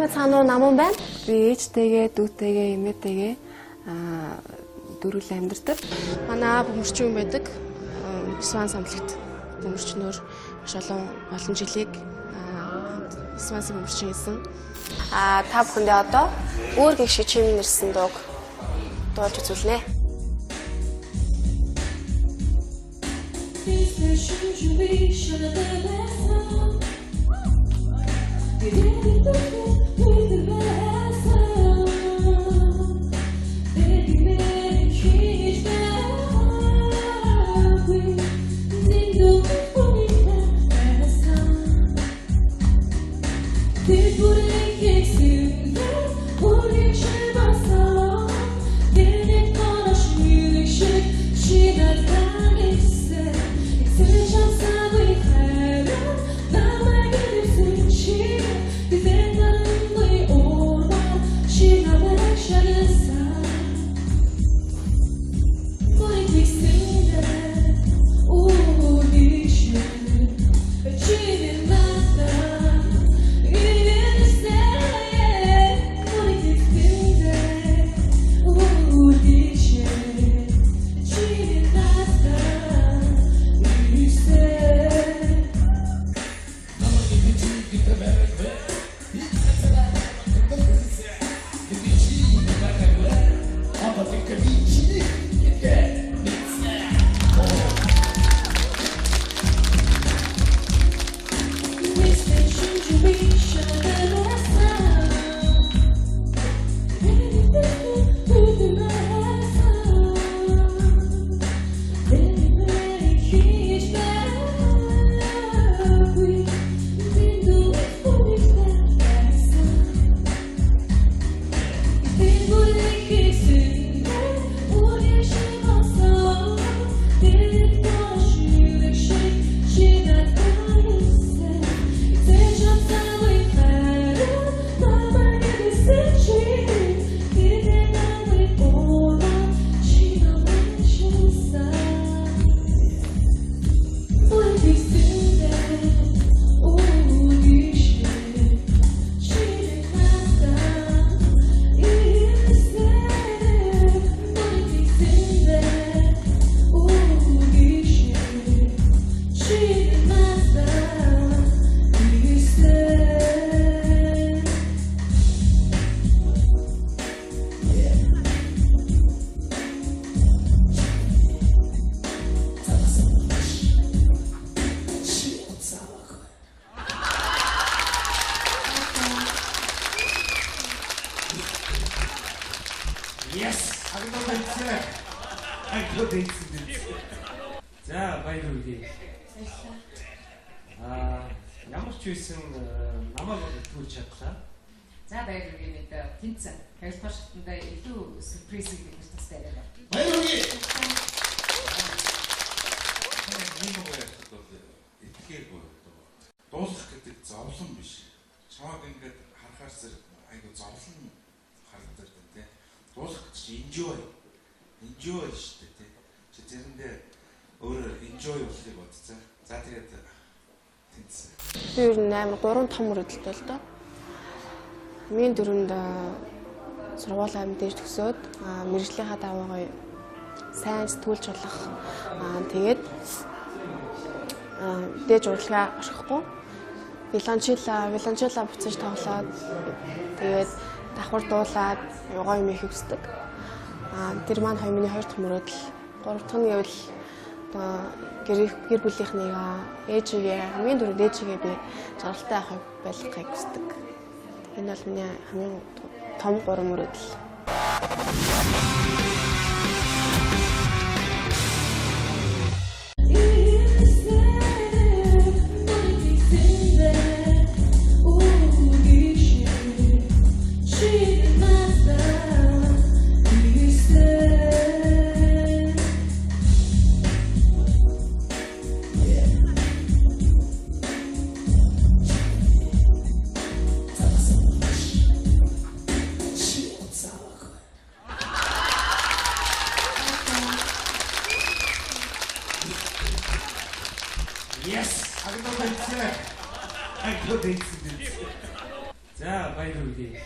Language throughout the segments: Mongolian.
Манай цаануу наман байна. Би ээжтэйгээ, дүүтэйгээ, эмээтэйгээ дөрвөлэн амьдардаг. Манай аав өмөрчин хүн байдаг. Исван самлагт өмөрчнөөр маш олон жилийг Исвансын өмөрчин хийсэн. Та бүхэндээ одоо өөр гихшиг чимийн нэрсэн дууг дуулж үзүүлнэ. За баяр хүргэе. Ямар ч байсан намайг төлж чадлаа. За баяр хүргэе мэд тэнцэн. Хэлбэр шатндаа илүү сюрприз хийх тустай байна. Баяр хүргэе. Итгээргүй. Дуусах гэдэг зовлон биш. Чамаг ингээд харахаар зэрэг айгу зовлон харагддаг тийм. Дуусах гэж enjoy шүү дээ тийм. Чи тэрэндээ өөрөөр enjoy болохыг бодцоо. За тэгээд тэнцсэн. Би ер нь амар 3 том мөрөдөлтэй л доо. Миний дөрөнд сургуулаа мэдээж төгсөөд мэржлийнхаа даваагаа сайн сэтгүүлж болох. Тэгээд дээж урлагаа орхихгүй. Виланчела буцаж тоглоод тэгээд давхар дуулаад гоё юм их хүсдэг. Тэр маань миний 2 дахь мөрөдөл. 3 дахь нь гэвэл гэр бүлийнхнийг ээжигээ хамгийн түрүүнд ээжигээ би жаргалтай авах байлгахыг хүсдэг. Энэ бол миний хамгийн том 3 мөрөдөл. За баяр хүргэе.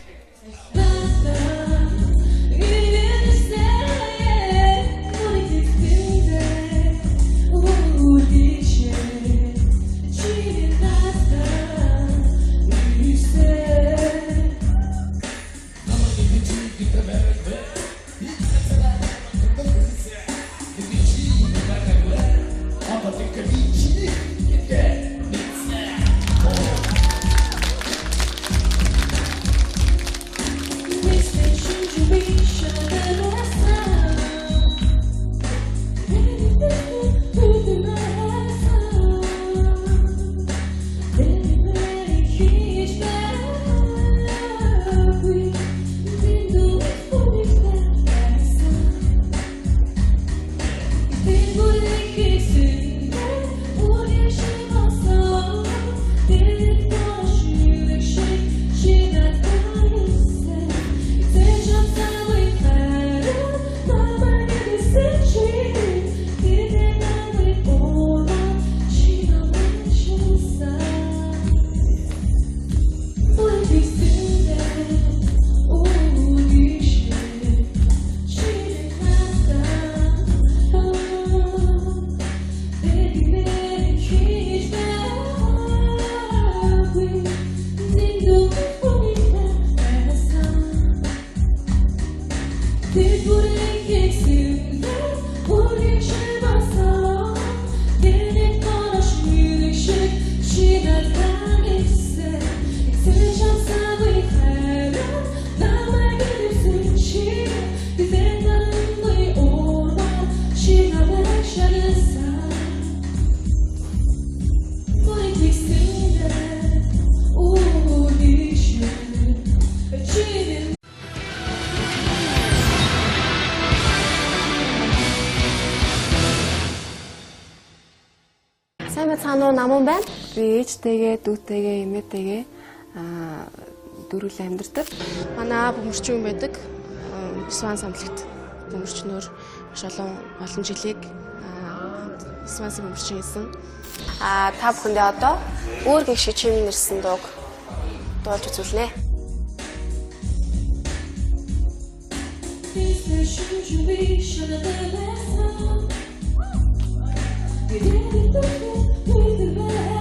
Сайн байцгаана уу, намун байна. Би ээжтэйгээ, дүүтэйгээ, эмээтэйгээ дөрвөлээ амьдардаг. Манай бөмбөрчин хүн байдаг. Сван самтлагт бөмбөрчнөр маш олон жилиг Свансын бөмбөрчин хийсэн. Та бүхэндээ одоо өөр гихшиг чимийн нэрсэн дууг дуулж үзүүлнэ. You didn't do it with the